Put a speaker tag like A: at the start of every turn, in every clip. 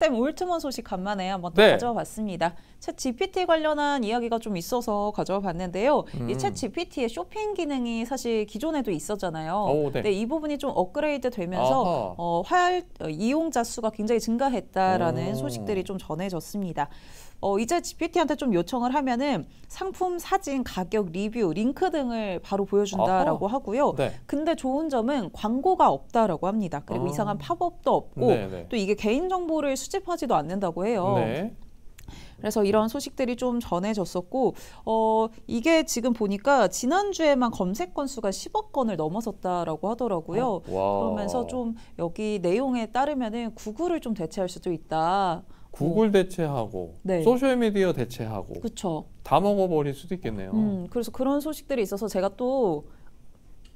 A: 샘 올트먼 소식 간만에 한번 또
B: 네.
A: 가져와 봤습니다. 챗 GPT 관련한 이야기가 좀 있어서 가져와 봤는데요. 이 챗 GPT의 쇼핑 기능이 사실 기존에도 있었잖아요.
B: 오, 네.
A: 근데 이 부분이 좀 업그레이드 되면서 이용자 수가 굉장히 증가했다라는 소식들이 좀 전해졌습니다. 이제 GPT한테 좀 요청을 하면은 상품, 사진, 가격, 리뷰, 링크 등을 바로 보여준다라고 하고요.
B: 네.
A: 근데 좋은 점은 광고가 없다라고 합니다. 그리고 이상한 팝업도 없고
B: 네네.
A: 또 이게 개인정보를 수집하지도 않는다고 해요.
B: 네.
A: 그래서 이런 소식들이 좀 전해졌었고 이게 지금 보니까 지난주에만 검색 건수가 10억 건을 넘어섰다라고 하더라고요. 그러면서 좀 여기 내용에 따르면은 구글을 좀 대체할 수도 있다.
B: 구글 대체하고
A: 네.
B: 소셜미디어 대체하고
A: 그렇죠.
B: 다 먹어버릴 수도 있겠네요.
A: 그래서 그런 소식들이 있어서 제가 또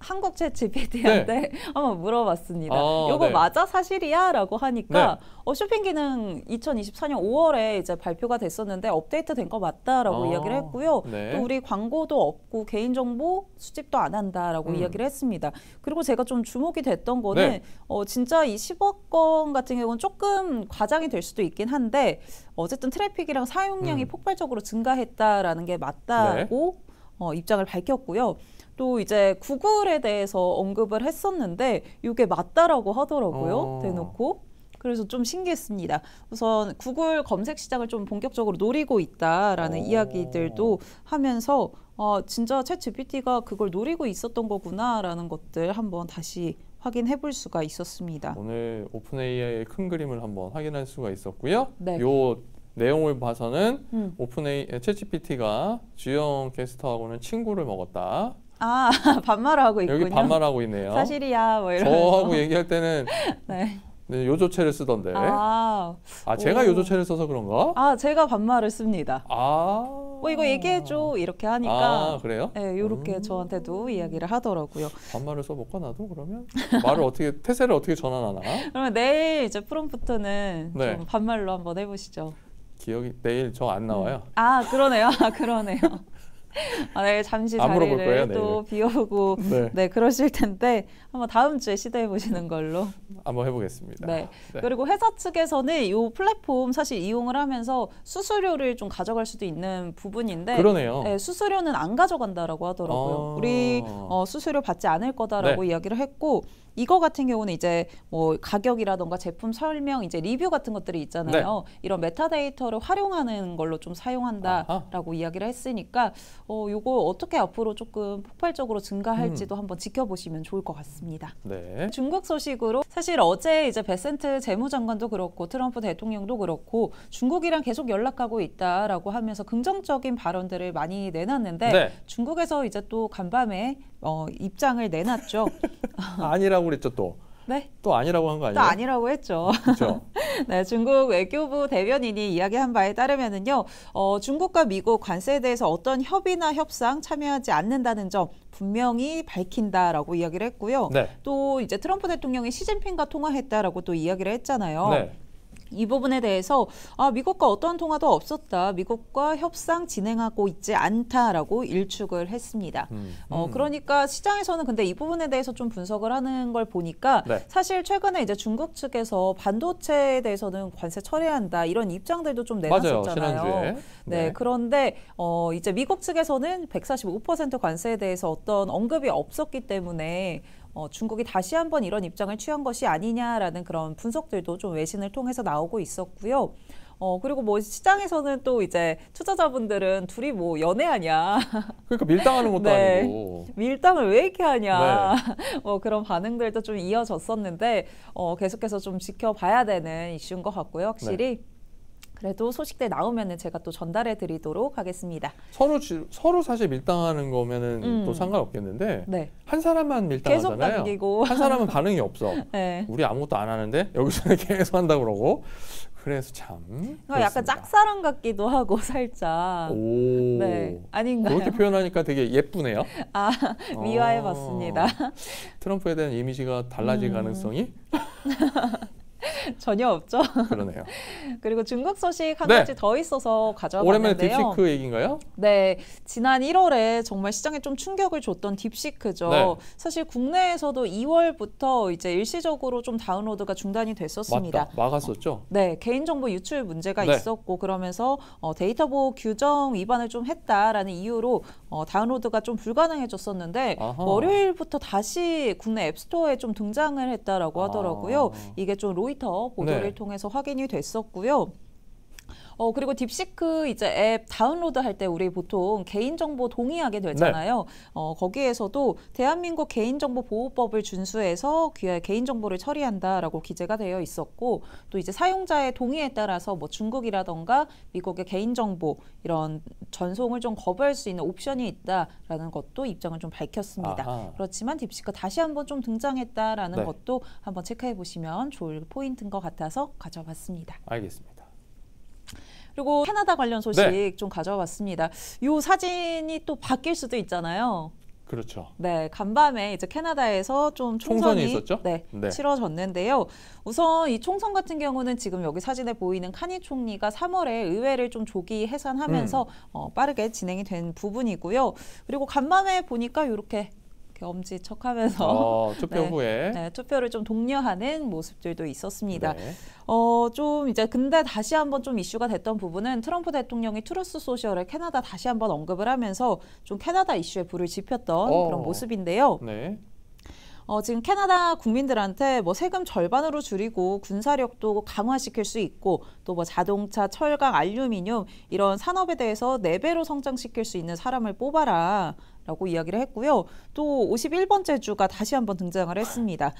A: 한국 챗 GPT한테 한번 물어봤습니다. 요거
B: 네.
A: 맞아? 사실이야? 라고 하니까 쇼핑 기능 2024년 5월에 이제 발표가 됐었는데 업데이트 된 거 맞다라고 이야기를 했고요.
B: 네.
A: 또 우리 광고도 없고 개인정보 수집도 안 한다라고 이야기를 했습니다. 그리고 제가 좀 주목이 됐던 거는 진짜 이 10억 건 같은 경우는 조금 과장이 될 수도 있긴 한데 어쨌든 트래픽이랑 사용량이 폭발적으로 증가했다라는 게 맞다고 입장을 밝혔고요. 또 이제 구글에 대해서 언급을 했었는데 이게 맞다라고 하더라고요. 대놓고. 그래서 좀 신기했습니다. 우선 구글 검색 시장을 좀 본격적으로 노리고 있다라는 이야기들도 하면서 진짜 챗 GPT가 그걸 노리고 있었던 거구나라는 것들 한번 다시 확인해 볼 수가 있었습니다.
B: 오늘 오픈 AI의 큰 그림을 한번 확인할 수가 있었고요.
A: 네.
B: 요 내용을 봐서는 오픈 AI 챗 GPT가 주영 캐스터하고는 친구를 먹었다.
A: 반말을 하고 있군요.
B: 여기 반말하고 있네요.
A: 사실이야 뭐 이러면서.
B: 저하고 얘기할 때는 네, 요조체를 쓰던데. 제가 요조체를 써서 그런가?
A: 제가 반말을 씁니다. 이거 얘기해줘 이렇게 하니까.
B: 그래요?
A: 네, 이렇게 저한테도 이야기를 하더라고요.
B: 반말을 써볼까 나도 그러면? 말을 어떻게 태세를 어떻게 전환하나?
A: 그러면 내일 이제 프롬프트는 좀 반말로 한번 해보시죠.
B: 기억이 내일 저 안 나와요.
A: 그러네요. 그러네요. 네, 잠시 자리를 또 비우고 그러실 텐데 한번 다음 주에 시도해 보시는 걸로
B: 한번 해보겠습니다.
A: 네. 그리고 회사 측에서는 이 플랫폼 사실 이용을 하면서 수수료를 좀 가져갈 수도 있는 부분인데
B: 그러네요.
A: 네, 수수료는 안 가져간다라고 하더라고요. 우리 수수료 받지 않을 거다라고 이야기를 했고 이거 같은 경우는 이제 뭐 가격이라던가 제품 설명, 이제 리뷰 같은 것들이 있잖아요. 이런 메타데이터를 활용하는 걸로 좀 사용한다라고 이야기를 했으니까 요거 어떻게 앞으로 조금 폭발적으로 증가할지도 한번 지켜보시면 좋을 것 같습니다.
B: 네.
A: 중국 소식으로 사실 어제 이제 베센트 재무장관도 그렇고 트럼프 대통령도 그렇고 중국이랑 계속 연락하고 있다라고 하면서 긍정적인 발언들을 많이 내놨는데 중국에서 이제 또 간밤에 입장을 내놨죠.
B: 아니라고 그랬죠 또.
A: 네.
B: 또 아니라고 한 거 아니에요?
A: 또 아니라고 했죠.
B: 그렇죠.
A: 네, 중국 외교부 대변인이 이야기한 바에 따르면은요, 중국과 미국 관세에 대해서 어떤 협의나 협상 참여하지 않는다는 점 분명히 밝힌다라고 이야기를 했고요. 또 이제 트럼프 대통령이 시진핑과 통화했다라고 또 이야기를 했잖아요. 이 부분에 대해서 미국과 어떠한 통화도 없었다. 미국과 협상 진행하고 있지 않다라고 일축을 했습니다. 그러니까 시장에서는 근데 이 부분에 대해서 좀 분석을 하는 걸 보니까 사실 최근에 이제 중국 측에서 반도체에 대해서는 관세 철회한다 이런 입장들도 좀 내놨었잖아요.
B: 맞아요. 지난주에.
A: 그런데 이제 미국 측에서는 145% 관세에 대해서 어떤 언급이 없었기 때문에 중국이 다시 한번 이런 입장을 취한 것이 아니냐라는 그런 분석들도 좀 외신을 통해서 나오고 있었고요. 그리고 뭐 시장에서는 또 이제 투자자분들은 둘이 뭐 연애하냐.
B: 그러니까 밀당하는 것도 아니고.
A: 밀당을 왜 이렇게 하냐. 그런 반응들도 좀 이어졌었는데 계속해서 좀 지켜봐야 되는 이슈인 것 같고요. 확실히. 그래도 소식들 나오면은 제가 또 전달해 드리도록 하겠습니다.
B: 서로 사실 밀당하는 거면은 또 상관없겠는데 한 사람만 밀당하잖아요.
A: 계속 남기고
B: 한 사람은 반응이 없어. 우리 아무것도 안 하는데 여기서는 계속 한다 그러고. 그래서 참
A: 약간 짝사랑 같기도 하고 살짝. 아닌가요?
B: 그렇게 표현하니까 되게 예쁘네요.
A: 미화해봤습니다.
B: 트럼프에 대한 이미지가 달라질 가능성이?
A: 전혀 없죠.
B: 그러네요.
A: 그리고 중국 소식 한
B: 네.
A: 가지 더 있어서 가져와
B: 오랜만에
A: 봤는데요.
B: 딥시크 얘기인가요?
A: 네, 지난 1월에 정말 시장에 좀 충격을 줬던 딥시크죠.
B: 네.
A: 사실 국내에서도 2월부터 이제 일시적으로 좀 다운로드가 중단이 됐었습니다.
B: 맞다. 막았었죠?
A: 네, 개인정보 유출 문제가
B: 네.
A: 있었고 그러면서 데이터 보호 규정 위반을 좀 했다라는 이유로 다운로드가 좀 불가능해졌었는데
B: 아하.
A: 월요일부터 다시 국내 앱스토어에 좀 등장을 했다라고 하더라고요. 이게 좀 로이터 보도를
B: 네.
A: 통해서 확인이 됐었고요. 그리고 딥시크 이제 앱 다운로드 할 때 우리 보통 개인정보 동의하게 되잖아요. 거기에서도 대한민국 개인정보보호법을 준수해서 개인정보를 처리한다라고 기재가 되어 있었고 또 이제 사용자의 동의에 따라서 뭐 중국이라던가 미국의 개인정보 이런 전송을 좀 거부할 수 있는 옵션이 있다라는 것도 입장을 좀 밝혔습니다.
B: 아하.
A: 그렇지만 딥시크 다시 한번 좀 등장했다라는
B: 네.
A: 것도 한번 체크해 보시면 좋을 포인트인 것 같아서 가져봤습니다.
B: 알겠습니다.
A: 그리고 캐나다 관련 소식
B: 네.
A: 좀 가져왔습니다. 이 사진이 또 바뀔 수도 있잖아요.
B: 그렇죠.
A: 네, 간밤에 이제 캐나다에서 좀
B: 총선이 있었죠?
A: 네,
B: 네.
A: 치러졌는데요. 우선 이 총선 같은 경우는 지금 여기 사진에 보이는 카니 총리가 3월에 의회를 좀 조기 해산하면서 빠르게 진행이 된 부분이고요. 그리고 간밤에 보니까 이렇게 엄지척하면서
B: 투표
A: 네,
B: 후에
A: 네, 투표를 좀 독려하는 모습들도 있었습니다.
B: 네.
A: 좀 이제 근데 다시 한번 좀 이슈가 됐던 부분은 트럼프 대통령이 트루스 소셜에 캐나다 다시 한번 언급을 하면서 좀 캐나다 이슈에 불을 지폈던 그런 모습인데요.
B: 네.
A: 지금 캐나다 국민들한테 뭐 세금 절반으로 줄이고 군사력도 강화시킬 수 있고 또 뭐 자동차, 철강, 알루미늄 이런 산업에 대해서 4배로 성장시킬 수 있는 사람을 뽑아라. 라고 이야기를 했고요. 또 51번째 주가 다시 한번 등장을 했습니다.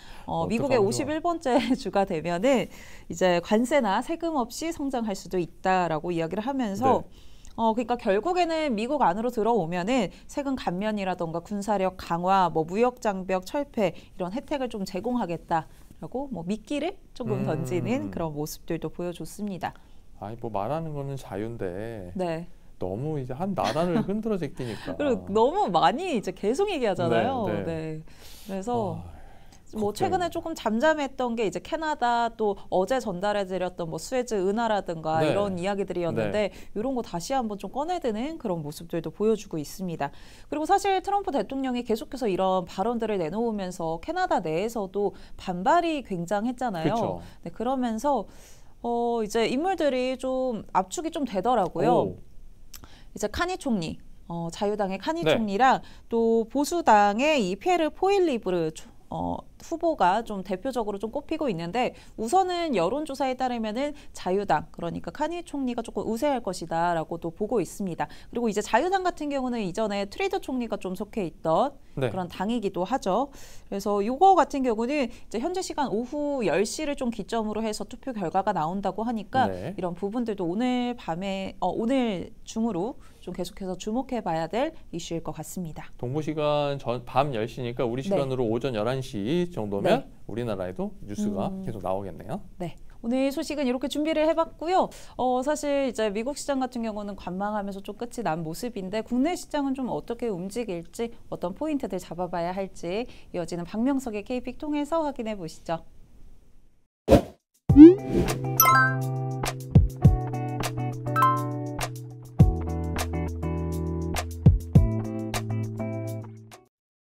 A: 미국의 51번째 주가 되면은 이제 관세나 세금 없이 성장할 수도 있다라고 이야기를 하면서
B: 네.
A: 그러니까 결국에는 미국 안으로 들어오면은 세금 감면이라던가 군사력 강화, 뭐 무역 장벽 철폐 이런 혜택을 좀 제공하겠다라고 뭐 미끼를 조금 던지는 그런 모습들도 보여줬습니다.
B: 아니 뭐 말하는 거는 자유인데
A: 네.
B: 너무 이제 한 나라를 흔들어 제끼니까.
A: 그리고 너무 많이 이제 계속 얘기하잖아요.
B: 네, 네.
A: 네. 그래서 뭐
B: 걱정이네.
A: 최근에 조금 잠잠했던 게 이제 캐나다 또 어제 전달해드렸던 뭐 수에즈 은하라든가
B: 네.
A: 이런 이야기들이었는데 이런 거 다시 한번 좀 꺼내드는 그런 모습들도 보여주고 있습니다. 그리고 사실 트럼프 대통령이 계속해서 이런 발언들을 내놓으면서 캐나다 내에서도 반발이 굉장했잖아요.
B: 그쵸.
A: 네, 그러면서 이제 인물들이 좀 압축이 좀 되더라고요. 이제 카니 총리, 자유당의 카니
B: 네.
A: 총리랑 또 보수당의 이 피에르 포일리브르 후보가 좀 대표적으로 좀 꼽히고 있는데 우선은 여론조사에 따르면은 자유당 그러니까 카니 총리가 조금 우세할 것이다라고도 보고 있습니다. 그리고 이제 자유당 같은 경우는 이전에 트리더 총리가 좀 속해 있던
B: 네.
A: 그런 당이기도 하죠. 그래서 이거 같은 경우는 이제 현재 시간 오후 10시를 좀 기점으로 해서 투표 결과가 나온다고 하니까
B: 네.
A: 이런 부분들도 오늘 밤에 오늘 중으로 좀 계속해서 주목해봐야 될 이슈일 것 같습니다.
B: 동부 시간 밤 10시니까 우리 시간으로 오전 11시 정도면
A: 네.
B: 우리나라에도 뉴스가 계속 나오겠네요.
A: 네. 오늘 소식은 이렇게 준비를 해봤고요. 사실 이제 미국 시장 같은 경우는 관망하면서 좀 끝이 난 모습인데 국내 시장은 좀 어떻게 움직일지 어떤 포인트들 잡아봐야 할지 이어지는 박명석의 K픽 통해서 확인해 보시죠.